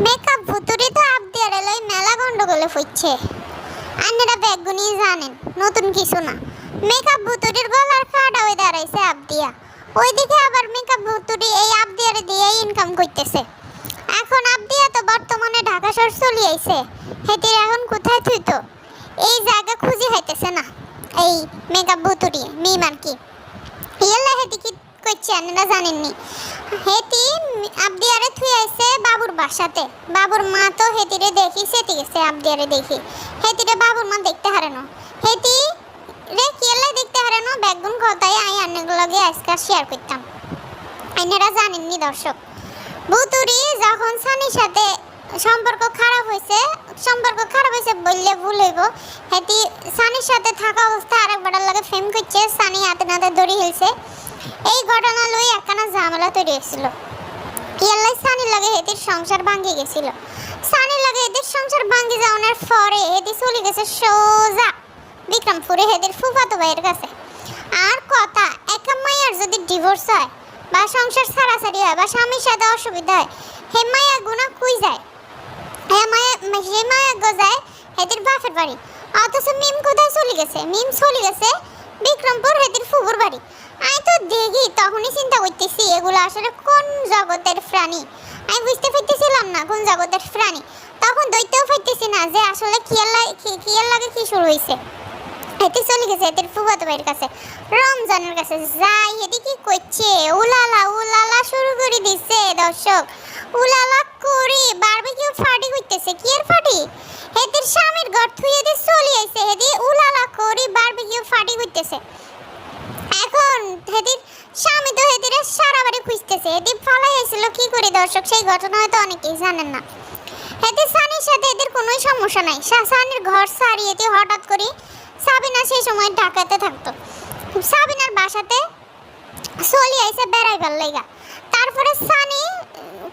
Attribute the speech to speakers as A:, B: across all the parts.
A: Makeup ভুতুরি তো up দিয়ে লই মেলা গন্ডগোলে ফইচ্ছে। আন্নারা বেগুনি জানেন নতুন কিছু না। মেকআপ ভুতুরির গলার কাটা হয়ে দাঁড়াইছে আপ দিয়া। ওইদিকে আবার মেকআপ ভুতুরি এই আপ দিয়ে ইনকাম করতেছে। এখন আপ দিয়া তো বর্তমানে ঢাকা শহর চলে আইছে। হেতির এখন কোথায় থুইতো এই জায়গা খুঁজে হাইতেছে না। এই মেকআপ ভুতুরি মিম আর কি ইয়াল্লা হেতি কি কইছে আপনারা জানেননি। হেতি আবদিয়ারে থুই আইছে বাবুর বাসাতে। বাবুর মা তো হেতিরে দেখি সেটি গেছে আবদিয়ারে দেখি। হেতিরে বাবুর মা দেখতে হারে না। হেতি রে কিয়াল্লা দেখতে হারে না বেগুন কথাই আই আন্নার লগে আজকে শেয়ার করতাম। আপনারা জানেননি দর্শক, ভুতুরি যখন সানির সাথে সম্পর্ক খারাপ হয়েছে বললে ভুল হইব। হেতি সানির সাথে থাকা অবস্থায় আরেকবার লাগে ফেম করছে। সানি হাতে নাতে দড়ি হিলছে। এই ঘটনা লই একখানা ঝামেলা তৈরি হয়েছিল। ইয়াল্লাই সানির লাগে হেতির সংসার ভাঙ্গি গেছিল। সানির লাগে হেতির সংসার ভাঙ্গি যাওয়ার পরে হেতি চলে গেছে সোজা বিক্রমপুরে হেতির ফুফাতো ভাইয়ের কাছে। আর কথা একা মাইয়ার যদি ডিভোর্স হয় বা সংসার ছাড়াছাড়ি হয় বা স্বামীর সাথে অসুবিধা হয়, হে মায়া গুণা কুই যায়। হে মায়া যায় হেতির বাপের বাড়ি। অথচ মিম কোথায় চলে গেছে? মিম চলে গেছে বিক্রমপুর হেতির ফুফুর বাড়ি। আমি তো দেখি তখনই চিন্তা করতেছি এগুলো আসলে কোন জগতের প্রাণী। আমি বুঝতে পারতেছিলাম না কোন জগতের প্রাণী। তখন দইতেও পারতেছি না যে আসলে কিয়ার লাগে কি শুরু হয়েছে। হেতি চলে গেছে হেতির ফুফাতো ভাইয়ের কাছে, রমজানের কাছে। যাই হেতি কি করছে উলালা শুরু করে দিচ্ছে দর্শক। উলালা করে বারবিকিউ পার্টি করতেছে। কি এর পার্টি? হেতির স্বামীর ঘর থুয়ে দিয়ে চলে আইছে। হেতি উলালা করে বারবিকিউ পার্টি করতেছে। এখন হেতির স্বামী তো হেতিরে সারা বাড়ি খুঁজতেছে। হেতি ফালাই হয়েছিল কি করে দর্শক, সেই ঘটনা হয়তো অনেকেই জানেন না। হেতি সানির সাথে এদের কোনো সমস্যা নাই। সানির ঘর সারিয়ে হঠাৎ করে সাবিনা সেই সময় ঢাকাতে থাকতো। সাবিনার বাসাতে চলে আইছে বেড়াইবার লাইগা। তারপরে সানি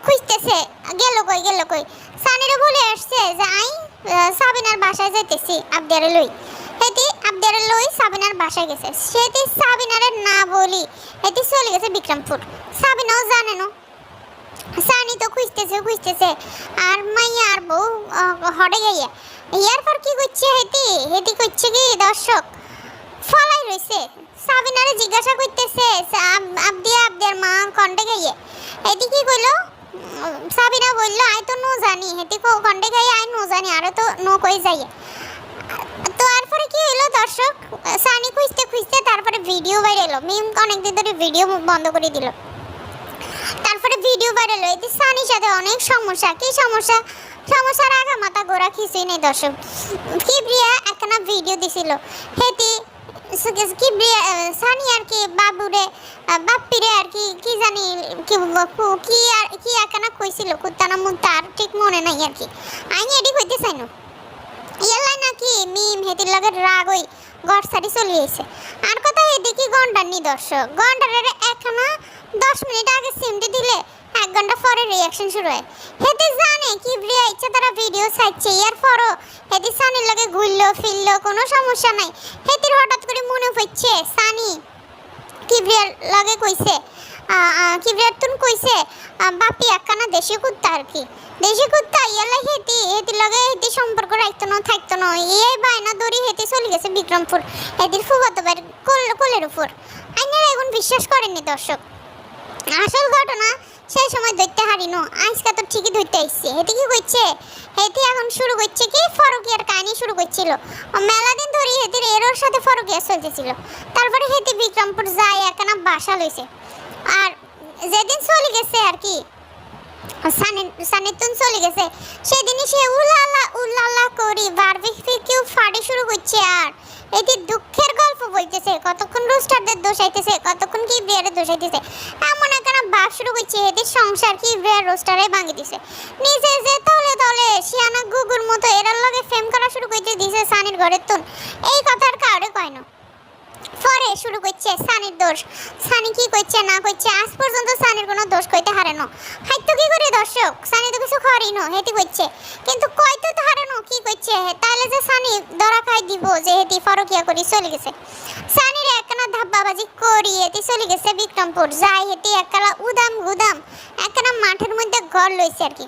A: খুঁজতেছে গেল কই। সানিরে বলে আসছে যে আই সাবিনার বাসায় যাইতেছি আবদিয়ারে লই। হেতি আবদিয়ারে লই সাবিনার বাসায় গেছে। সেটি সাবিনারে না বলি হেতি চলে গেছে বিক্রমপুর। সাবিনাও জানে না। সানি তো খুঁজতেছে আর মাইয়া আর বউ হড়ে গাইয়া। ইয়ার পর কি করছে হেতি করছে কি দর্শক ফলাই রইছে। সাবিনারে জিজ্ঞাসা করতেছে আবদিয়ার মা কন্ডে গাইয়ে। হেতি কি কইলো? সাবিনা বললো আই তো নো জানি। হেতি কন্ডে গাইয়ে আই নো জানি আরে তো নো কই যাইয়ে। তো তারপরে কি হলো দর্শক, সানি খুঁজতে তারপরে ভিডিও বাইরে এলো। মিম অনেকদিন ধরে ভিডিও বন্ধ করে দিল। তারপরে ভিডিও ভাইরাল হয়েছে। সানির সাথে অনেক সমস্যা। কি সমস্যার আগা মাথা গোড়া কিছুই নেই দর্শক। কিবরিয়া একখানা ভিডিও দিছিল। হেতি কিবরিয়া সানি আর কি বাবুরে বাপ্পিরে আর কি জানি কি একখানা কইছিল কুত্তানা মুত্তা আর ঠিক মনে নাই আর কি। আমি এডি কইতে চাই না ইয়ালাই নাকি মিম হেতির লগে রাগ হই ঘর সারি চলে গেছে। আর কথা এদিকে ঘন্টার নি দর্শক, ঘন্টার একখানা 10 মিনিট আগে সিমটি দিলে 1 ঘন্টা পরে রিঅ্যাকশন শুরু হয়। হেতি জানে কিবরিয়া ইচ্ছা তারা ভিডিও চাইছে। এর পরও হেতি সানির লগে ঘুরলো ফিরলো কোনো সমস্যা নাই। হেতির হঠাৎ করে মনে পড়ছে সানি কিবরিয়ার লগে কইছে কিবরিয়ার তুন কইছে বাপি একখানা দেশি কুত্তা আর কি। দেশি কুত্তা ইয়ালা হেতির লগে হেতি সম্পর্ক রাখতো না থাকতো না। এই বায়না দড়ি হেতি চলে গেছে বিক্রমপুর হেতির ফুফাতো ভাইয়ের কোলের উপর। আপনারা এখন বিশ্বাস করেননি দর্শক, আসল ঘটনা সেই সময় ধরতে হারিনো। আজকে তো ঠিকই ধরতে আসছে। হেতি কি করছে? হেতি এখন শুরু করছে কি ফরকিয়ার কাহিনী শুরু করছিল। মেলা দিন ধরে হেতির এরোর সাথে ফরকিয়া চলতেছিল। তারপরে হেতি বিক্রমপুর যায় একখানা বাসা লইছে। আর যেদিন চলে গেছে আর কি সানিতুন চলে গেছে সেদিনই সে উলালা করি বারবিকিউ পার্টি শুরু করছে। আর এটি দুঃখের গল্প বলতেছে, কতক্ষণ রোস্টারদের দোষাইতেছে, কতক্ষণ কি বিয়ারে দোষাইতেছে। এমন একটা বাপ শুরু করছে এদের সংসার কি বিয়ার রোস্টারে ভাঙি দিছে। নিজে যে তলে শিয়ানা গুগুর মতো এরার লগে ফেম করা শুরু করতে দিছে সানির ঘরের তুন। এই কথার কাউরে কয় না। পরে শুরু করছে সানির দোষ। সানি কি করছে না করছে আজ পর্যন্ত সানির কোনো দোষ কইতে হারে না। হাইতো কি করে দর্শক, সানি তো কিছু খরই না হেতি করছে কিন্তু কইতে তো হারে না কি করছে। তাহলে যে সানি ধরা খাই দিব যে হেতি ফরকিয়া করি চলে গেছে। সানির একখানা ধাপ্পাবাজি করি হেতি চলে গেছে বিক্রমপুর। যাই হেতি একখানা উদাম একখানা মাঠের মধ্যে ঘর লইছে আর কি।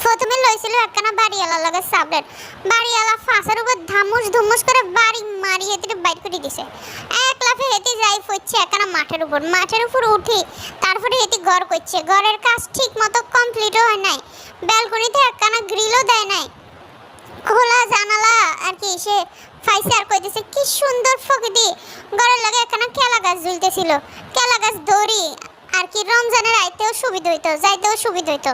A: প্রথমে লইছিল একখানা বাড়িওয়ালা লাগে সাবলেট, বাড়িওয়ালা ফাঁসের উপর ধামুস ধুমুস করে বাড়ি মারি হেঁটে বাইর করে দিছে। এক লাফে হেঁটে যাই পড়ছে একখানা মাঠের উপর উঠি, তারপরে হেঁটে ঘর করছে। ঘরের কাজ ঠিক মতো কমপ্লিটও হয় নাই, ব্যালকনিতে একখানা গ্রিলও দেয় নাই, খোলা জানালা আর কি সে ফাইসে আর কইতেছে কি সুন্দর প্রকৃতি। ঘরের লাগে একখানা কেলা গাছ ঝুলতেছিল, কেলা গাছ দড়ি আর কি রমজানের আইতেও সুবিধা হইতো, যাইতেও সুবিধা হইতো,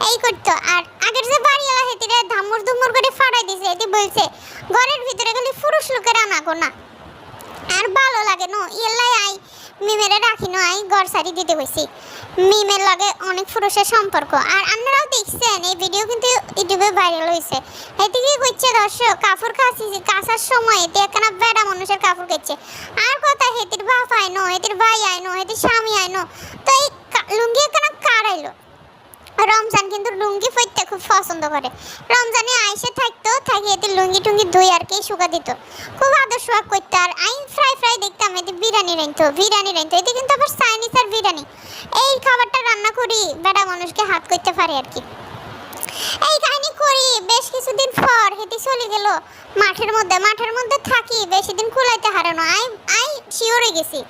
A: এই করতো। আর আগের যে বাড়িওয়ালা হেতিরে ধামুর ধুমুর করে ফাড়াই দিছে, এটি বলছে ঘরের ভিতরে খালি পুরুষ লোকের আনাগো না, আর ভালো লাগে নো এলাই আই মিমেরে রাখি নো আই ঘর সারি দিতে হয়েছি। মিমের লাগে অনেক পুরুষের সম্পর্ক, আর আপনারাও দেখছেন এই ভিডিও কিন্তু ইউটিউবে ভাইরাল হয়েছে। এতে কি করছে দর্শক, কাপড় কাচার সময় এতে একখানা বেড়া মানুষের কাপড় কাচ্ছে, আর কথা হেতির বাপ আইনো, হেতির ভাই আইনো, হেতির স্বামী আইনো, তো এই লুঙ্গি একখানা কার আইলো। রমজান কিন্তু লুঙ্গি পরতে খুব পছন্দ করে, রমজানে আইসে থাকতো, থাকি এতে লুঙ্গি টুঙ্গি ধুই আর কি শুকা দিত, খুব আদর সোয়াগ করতো। আর আই ফ্রাই দেখতাম এতে বিরিয়ানি রাইতো, এতে কিন্তু আবার চাইনিজ আর বিরিয়ানি, এই খাবারটা রান্না করি বেড়া মানুষকে হাত করতে পারে আর কি। এই কাহিনী করি বেশ কিছুদিন পর হেঁটে চলে গেল মাঠের মধ্যে থাকি বেশি দিন কুলাইতে হারানো। আই শিওরে গেছি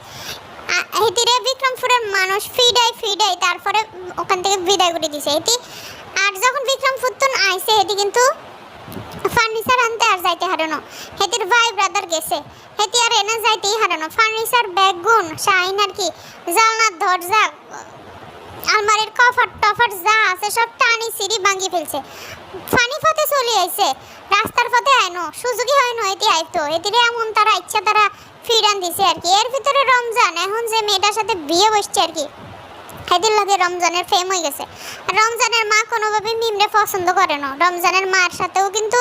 A: হেতিরে বিক্রমপুরের মানুষ ফিডাই তারপরে ওখান থেকে বিদায় করে দিছে হেতি। আর যখন বিক্রমপুর তো আইছে হেতি কিন্তু ফার্নিচার আনতে আর যাইতে হারানো, হেতির ভাই ব্রাদার গেছে, হেতি আর এনে যাইতেই হারানো। ফার্নিচার ব্যাগুন শাইন আর কি জানলার দরজা আলমারির কফার টফার যা আছে সব টানি সিঁড়ি ভাঙি ফেলছে। ফানি পথে চলে আইছে, রাস্তার পথে আইনো সুযোগই হয় না এটি আইতো, এটিরে এমন তারা ইচ্ছা তারা ফিরান দিছে আর কি। এর ভিতরে রমজান এখন যে মেয়েটার সাথে বিয়ে বসছে আর কি, এদের লাগে রমজানের ফেম হয়ে গেছে। রমজানের মা কোনোভাবে মিমরে পছন্দ করে না, রমজানের মার সাথেও কিন্তু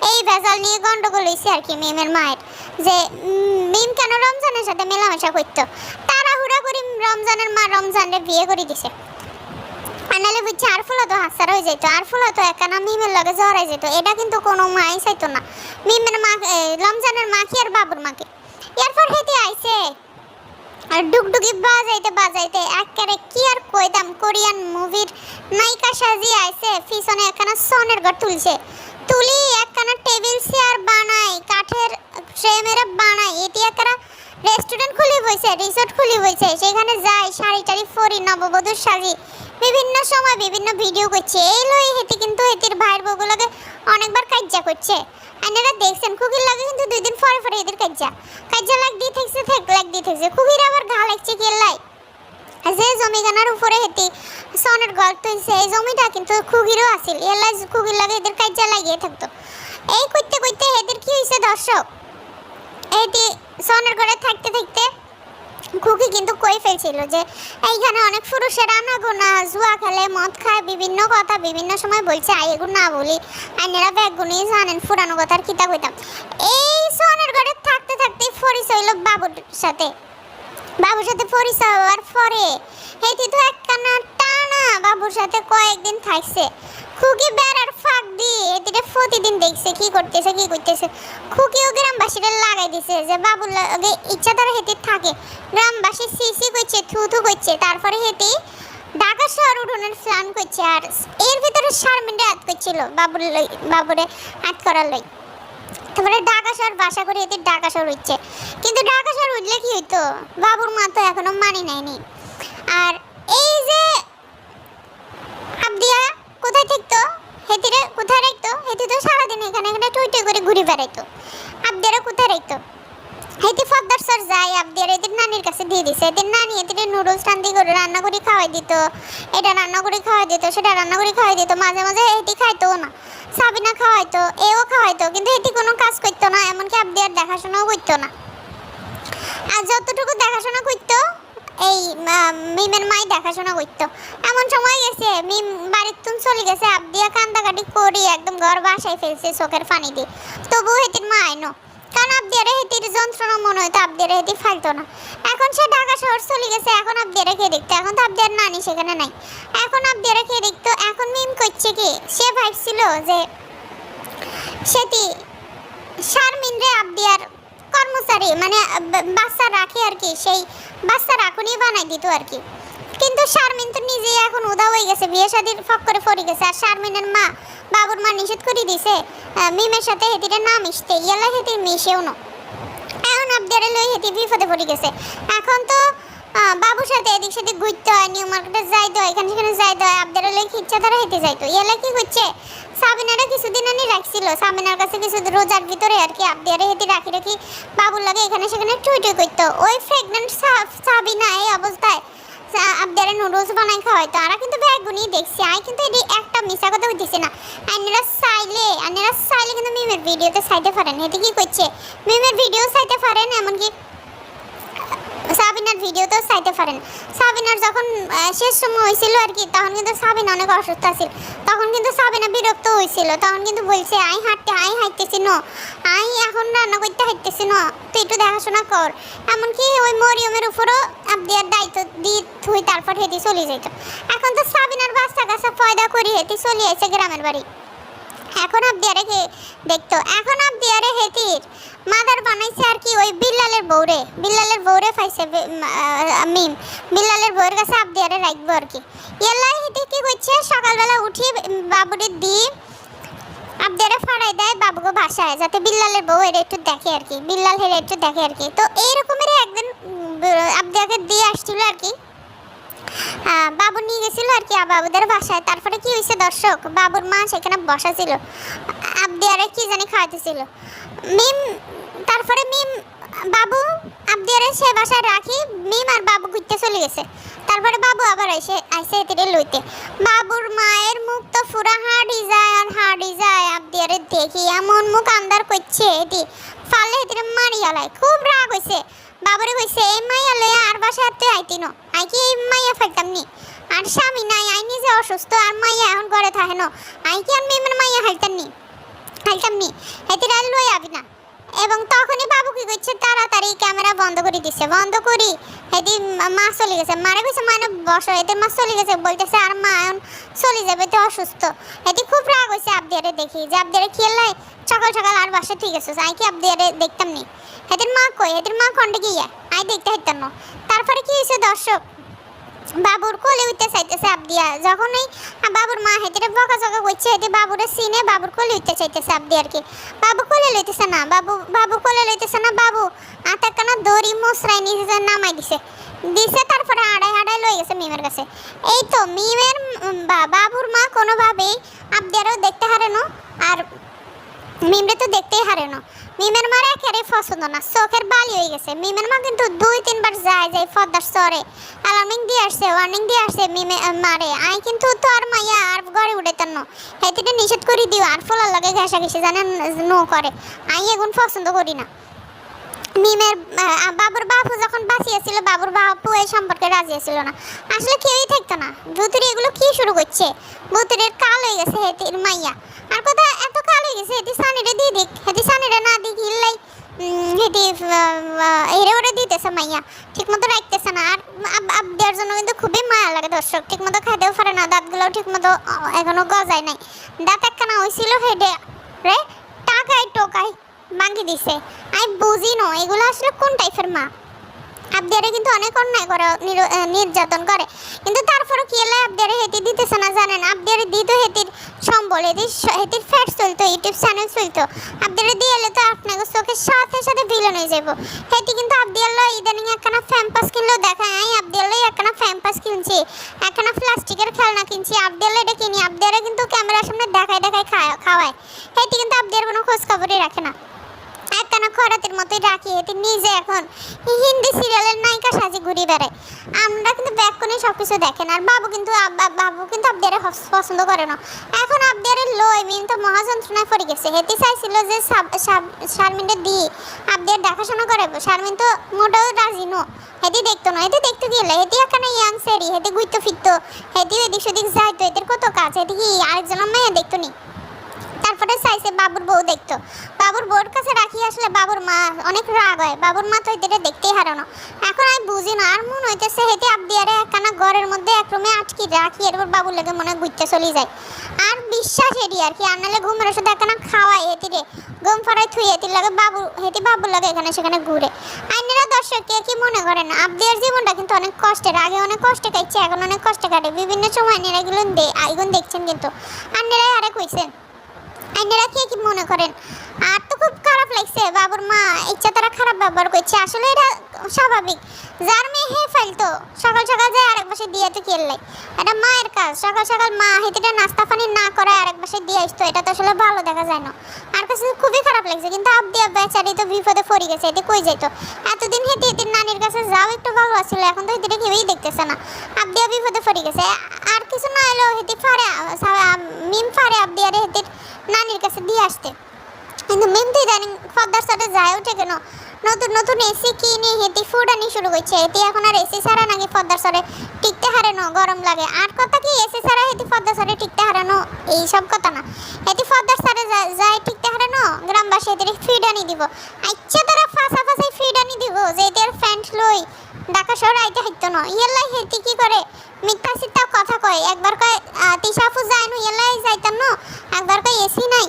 A: এই ভেজাল নিয়ে গন্ডগোল হয়েছে আর কি মিমের মায়ের, যে মিম কেন রমজানের সাথে মেলামেশা করতো। তাড়াহুড়া করে রমজানের মা রমজানের বিয়ে করে দিছে, আনালে বুঝছে আর ফুলা তো হাসার হয়ে যেত, আর ফুলা তো একানা মিমের লগে জড়াই যেত। এটা কিন্তু কোনো মাই চাইতো না, মিমের মা রমজানের মাকে আর বাবুর মাকে। এরপর হেঁটে আইছে আর ডুগডুগি বাজাইতে একেবারে কি আর কইতাম, কোরিয়ান মুভির নায়িকা সাজিয়ে আইছে, পিছনে একখানা সোনের ঘর তুলি একখানা টেবিল চেয়ার বানাই কাঠের ফ্রেমের বানাই, এটি একখানা রেস্টুরেন্ট খুলি বইছে, রিসোর্ট খুলি বইছে, সেখানে যাই শাড়ি টাড়ি পরি নববধূর সাজি বিভিন্ন সময় বিভিন্ন ভিডিও করছে। এই লই হেঁটে কিন্তু হেতির ভাইয়ের বউগুলোকে অনেকবার কাজ্জা করছে, আপনারা দেখছেন। খুকির লাগে কিন্তু 2 দিন পরে এদের কাজ্জা লাগ দিয়ে থাকছে খুকির আবার ঘা লাগছে কেল্লাই, যে জমিখানার উপরে হেঁটে সনের গল্প হয়েছে এই জমিটা কিন্তু খুকিরও আসিল, এলাই খুকির লাগে এদের কাজ্জা লাগিয়ে থাকতো। এই করতে এদের কি হয়েছে দর্শক, এটি সনের ঘরে থাকতে খুকি কিন্তু কই ফেলছিল যে এইখানে অনেক পুরুষের আনাগোনা জুয়া খেলে মদ খায় বিভিন্ন কথা বিভিন্ন সময় বলছে, এগুলো না বলি আইনেরা ব্যাগগুনি জানেন পুরানো কথার কিতা কইতাম। এই সনের ঘরে থাকতে পরিচয় হইল বাবুর সাথে পরিচয় হওয়ার পরে হেঁটে তো একখানা টানা বাবুর সাথে কয়েকদিন থাকছে। খুকি বেড়ার ফাঁক দিয়ে এদিকে প্রতিদিন দেখছে কি করতেছে। খুকিও গ্রামবাসীরা লাগাই দিছে যে বাবুর লাগে ইচ্ছা তারা হেঁটে থাকে, গ্রামবাসী সিসি করছে থুথু করছে, তারপরে হেঁটে ঢাকা শহর উঠোনের প্ল্যান করছে। আর এর ভিতরে শারমিনরে আট করছিল বাবুরে আট করার লই, তারপরে ঢাকা শহর বাসা করে এতে ঢাকা শহর হচ্ছে। কিন্তু ঢাকা শহর উঠলে কি হইতো, বাবুর মা তো এখনো মানি নেয়নি। আর এই যে আবদিয়া কোথায় থাকতো, হেতিরে কোথায় রাখতো, হেতি তো সারাদিন এখানে টুইটে করে ঘুরে বেড়াইতো। আবদিয়ারা কোথায় রাখতো, হেতি ফদ্দার সর যায় আবদিয়ারা এদের নানির কাছে দিয়ে দিছে। এদের নানি এদের নুডলস রান্না করে খাওয়াই দিত, এটা রান্না করে খাওয়াই দিত, সেটা রান্না করে খাওয়াই দিত। মাঝে হেতি খাইতো না, সাবিনা খাওয়াইতো, এও খাওয়াইতো, কিন্তু হেতি কোনো কাজ করতো না, এমনকি আবদিয়ার দেখাশোনাও করতো না। আর যতটুকু দেখাশোনা করতো এই মিমের মাই দেখাশোনা করতো। এমন সময় গেছে মিম বাড়ির তুন চলে গেছে, আবদিয়া কান্দাকাটি করি একদম ঘর বাসায় ফেলছে চোখের পানি দিয়ে, তবুও হেতির মা আইনো, কারণ আবদিয়ারে হেতির যন্ত্রণা মনে হইতো, আবদিয়ারে হেতি ফালতো না। এখন সে ঢাকা শহর চলে গেছে, এখন আবদিয়ারে খেয়ে দেখতো, এখন তো আবদিয়ার নানি সেখানে নাই, এখন আবদিয়ারে খেয়ে দেখতো। এখন মিম করছে কি, সে ভাবছিল যে সেটি শারমিনরে আবদিয়ার কর্মচারী মানে বাচ্চা রাখে আর কি, সেই বাচ্চা রাখুনি বানাই দিত আর কি। কিন্তু শারমিন তো নিজেই এখন উদা হয়ে গেছে, বিয়ে শাদির ফক করে পড়ে গেছে। আর শারমিনের মা, বাবুর মা নিষেধ করে দিছে মিমের সাথে হেতিরে না মিশতে, ইয়ালা হেতির মিশেও না। এখন আবদারে লই হেতি বিপদে পড়ে গেছে। এখন তো বাবুর সাথে এদিক সেদিক ঘুরতে হয়, নিউ মার্কেটে যাইতে হয়, এখানে সেখানে যাইতে হয়, আবদারে লই ইচ্ছা তারা হেঁটে যাইতো। ইয়ালা কি হচ্ছে, সাবিনারা কিছুদিন আনি রাখছিল, সাবিনার কাছে কিছু রোজার ভিতরে আর কি আবদারে হেঁটে রাখি রাখি বাবুর লাগে এখানে সেখানে টুই টুই করতো। ওই প্রেগনেন্ট সাবিনা এই অবস্থায় আবদারে নুডলস বানাই খাওয়াইতো। আর কিন্তু ব্যাগুনি দেখছি, আই কিন্তু এটি একটা মিশা কথা হইতেছে না। আইনেরা চাইলে কিন্তু মিমের ভিডিওতে চাইতে পারেন। এতে কি করছে, মিমের ভিডিও চাইতে পারেন, এমনকি সাবিনার ভিডিওতেও চাইতে পারেন। সাবিনার যখন শেষ সময় হয়েছিল আর কি, তখন কিন্তু সাবিনা অনেক অসুস্থ আছিল। তখন কিন্তু সাবিনা বিরক্ত হয়েছিল, তখন কিন্তু বলছে আই হাঁটতেছি ন, আই এখন রান্না করতে হাঁটতেছি ন, তুই একটু দেখাশোনা কর। এমনকি ওই মরিয়মের উপরও আবদিয়ার দায়িত্ব দিয়ে তুই তারপর হেঁটে চলে যেত। এখন তো সাবিনার বাচ্চা কাছে পয়দা করি হেঁটে চলে আসে গ্রামের বাড়ি। এখন আবদিয়ারে দেখতো, এখন আবদিয়ারে হেতির মাদার বানাইছে আর কি ওই বিল্লালের বউরে পাইছে মিম, বিল্লালের বউয়ের কাছে আবদিয়ারে রাখবো আর কি। এলাই হেঁটে কি করছে, সকালবেলা উঠি বাবুরে দিয়ে আবদিয়ারে ফাড়াই দেয় বাবুকে বাসায়, যাতে বিল্লালের বউ এর একটু দেখে আর কি, বিল্লাল হেরে একটু দেখে আর কি। তো এইরকমেরই একদিন আবদিয়াকে দিয়ে আসছিল আর কি, বাবু নিয়ে গেছিল আর কি বাবুদের বাসায়। তারপরে কি হয়েছে দর্শক, বাবুর মা সেখানে বসা ছিল, আবদিয়ারে কি জানি খাওয়াতেছিল মিম। তারপরে মিম বাবু আবদিয়ারে সে বাসায় রাখি, মিম আর বাবু ঘুরতে চলে গেছে। তারপরে বাবু আবার আইসে এতিরে লইতে, বাবুর মায়ের মুখ তো পুরা হাড়ি যায়। আবদিয়ারে দেখি এমন মুখ আন্দার করছে, এটি ফালে এতিরে মারিয়ালায়, খুব রাগ হয়েছে। বাবুরে কইছে এই মাইয়া লইয়া আর বাসায় হাতে আইতি ন, আই কি এই মাইয়া ফেলতাম নি, আর স্বামী নাই, আই নিজে অসুস্থ, আর মাইয়া এখন ঘরে থাকে ন, আই কি আর মেয়ের মাইয়া হালতাম নি হেতির আর লই আবি না। এবং তখনই বাবু কি করছে, তাড়াতাড়ি ক্যামেরা বন্ধ করে দিচ্ছে, বন্ধ করি হেতি মা চলে গেছে, মারে কইছে মানে বসো, এদের মা চলে গেছে, বলতেছে আর মা এখন চলে যাবে, তো অসুস্থ। হেতি খুব রাগ হয়েছে আবদিয়ারে দেখি, যে আবদিয়ারে খেললাই সকাল আর বাসা ঠিক আছে, আই কি আবদিয়ারে দেখতাম নি, হেতির মা কই, হেতির মা খন্ডে গিয়া আই দেখতে হাইতাম না। তারপরে কি হয়েছে দর্শক, বাবুর কোলে উঠতে চাইতেছে আবদিয়া, যখন এই বাবুর মা হেতিরে বকাঝকা করছে, হেতি বাবুরে সিনে বাবুর কোলে উঠতে চাইতেছে আবদিয়ার কি, বাবু কোলে লইতেছে না, বাবু কোলে লইতেছে না, বাবু আটাকানা দড়ি মোসরাই নিচে নামাই দিছে। তারপরে হাড়াই লই গেছে মিমের কাছে। এই তো মিমের বাবুর মা কোনোভাবেই আবদিয়ারও দেখতে হারে না, আর মিমরে তো দেখতেই হারে না। মিমের মার একেবারে পছন্দ না, চোখের বালি হয়ে গেছে। মিমের মা কিন্তু 2-3 বার যায় ফদার সরে অ্যালার্মিং দিয়ে আসছে, ওয়ার্নিং দিয়ে আসছে মিমে মারে, আই কিন্তু তোর মাইয়া আর ঘরে উঠেতাম না, হেতিটা নিষেধ করে দিও, আর ফলার লাগে ঘেঁষাঘেঁষি জানেন নো করে, আই এখন পছন্দ করি না। মিমের বাবুর বাপু যখন বাঁচিয়েছিল, বাবুর বাপু এই সম্পর্কে রাজি ছিল না, আসলে কেউই থাকতো না। ভুতুরি এগুলো কি শুরু করছে, ভুতুরের কাল হয়ে গেছে হেতির মাইয়া, আর কথা এত কাল হয়ে গেছে, হেতি সানিরে দিয়ে দিক, হেতি সানিরে না দিক হিল্লাই হেতি হেরে ওরে দিতেছে মাইয়া, ঠিক মতো রাখতেছে না। আর আবদিয়ার জন্য কিন্তু খুবই মায়া লাগে দর্শক, ঠিক মতো খাইতেও পারে না, দাঁতগুলোও ঠিক মতো এখনো গজায় নাই, দাঁত একখানা হয়েছিল হেডে রে টোকাই ভাঙি দিছে। আমি বুঝি না এগুলো আসলে কোন টাইপের মা। আবদিয়ারে কিন্তু অনেক অন্যায় করে, নির্যাতন করে, কিন্তু তারপরে কি এলে আবদিয়ারে হেতি দিতেছে না জানেন। আবদিয়ারে দিত হেতির সম্বল, হেতির ফ্যাট চলতো, ইউটিউব চ্যানেল চলতো, আবদিয়ারে দিয়ে এলে তো আপনাকে চোখের সাথে ভিলেন হয়ে যাব। হেতি কিন্তু আবদিয়াল্লা ইদানিং একখানা ফ্যাম্পাস কিনলেও দেখায়, আমি আবদিয়াল্লা একখানা ফ্যাম্পাস কিনছি, একখানা প্লাস্টিকের খেলনা কিনছি, আবদিয়াল্লা এটা কিনি, আবদিয়ারে কিন্তু ক্যামেরার সামনে দেখায় খাওয়ায়। হেতি কিন্তু আবদিয়ার কোনো খোঁজ খবরই রাখে না, একখানা খরাতের মতোই রাখি। এটি নিজে এখন হিন্দি সিরিয়ালের নায়িকা সাজি ঘুরি বেড়ায়। আমরা কিন্তু ব্যাক করে সব কিছু দেখেন, আর বাবু কিন্তু আবদিয়ারে পছন্দ করে না। এখন আবদিয়ারে লই মিন তো মহাযন্ত্রণায় পড়ে গেছে। হেতি চাইছিল যে শারমিনকে দিয়ে আবদিয়ার দেখাশোনা করাবো, শারমিন তো মোটেও রাজি নো, হেতি দেখতো না, হেতি দেখতে গেলে হেতি একখানা ইয়াং সেরি, হেতি ঘুরতে ফিরতো, হেতি এদিক সেদিক যাইতো, এদের কত কাজ, হেতি কি আরেকজনের মেয়ে দেখতো নি। তারপরে পরে চাইছে বাবুর বউ দেখতো, বাবুর বউর কাছে রাখি আসলে বাবুর মা অনেক রাগ হয়, বাবুর মা তো এদের দেখতেই হারানো। এখন আমি বুঝি না, আর মনে হইতেছে হেঁটে আবদিয়ারে একখানা ঘরের মধ্যে এক রুমে আটকি রাখি, এরপর বাবুর লেগে মনে ঘুরতে চলে যায়। আর বিশ্বাস এটি আর কি, আর নাহলে ঘুমের ওষুধ একখানা খাওয়াই হেতিরে গম ফাড়াই থুই হেতির লাগে বাবু, হেতি বাবুর লাগে এখানে সেখানে ঘুরে। আইনেরা দর্শক কে কি মনে করেন, আবদিয়ার জীবনটা কিন্তু অনেক কষ্টের, আগে অনেক কষ্টে কাটছে, এখন অনেক কষ্টে কাটে। বিভিন্ন সময় আইনেরা এগুলো আইগুন দেখছেন, কিন্তু আইনেরাই আরে কইছেন। আইনেরা কে কি মনে করেন? আর তো খুব খারাপ লাগছে, বাবুর মা ইচ্ছা তারা খারাপ ব্যবহার করছে, আসলে এটা স্বাভাবিক। যার মেয়ে হে ফাইলতো সকাল সকাল যায় আরেক বাসে দিয়ে তো খেললাই, এটা মায়ের কাজ। সকাল সকাল মা হেতিটা নাস্তা পানি না করে আরেক বাসে দিয়ে আসতো, এটা তো আসলে ভালো দেখা যায় না। আর কাছে খুবই খারাপ লাগছে, কিন্তু আবদিয়া বেচারি তো বিপদে পড়ে গেছে, এতে কই যাইতো এতদিন হেতি হেতির নানির কাছে যাও একটু ভালো আসছিল, এখন তো হেতিটা কেউই দেখতেছে না, আবদিয়া বিপদে পড়ে গেছে। আর কিছু না এলো হেতি ফারে মিম ফারে আবদিয়ারে হেতির নানির কাছে দিয়ে আসতে, কিন্তু মিম তো ইদানিং পদ্মার সাথে যায় ওঠে কেন, নতুন নতুন এসি কিনে হেতি ফুটানি শুরু করছে। হেতি এখন আর এসি ছাড়া নাকি পদ্মার সরে টিকতে হারানো, গরম লাগে। আর কথা কি এসি ছাড়া হেতি পদ্মার সরে টিকতে হারানো এইসব কথা না, হেতি পদ্মার সাথে যায় টিকতে হারানো, গ্রামবাসী হেতির ফিডানি দিব, আচ্ছা তারা ফাঁসা ফাঁসাই ফিডানি দিব যে এদের ফ্যান্ট লই ঢাকা শহরে আইতে হাইতো না। ইয়াল্লাই হেতি কি করে মিথ্যা সিদ্ধা কথা কয়, একবার কয় তিশাফু যায় না ইয়াল্লাই যাইতাম না, একবার কয় এসি নাই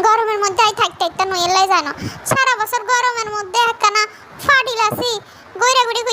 A: গরমের মধ্যে আই থাকতে ইত্যা নইলাই জানো, সারা বছর গরমের মধ্যে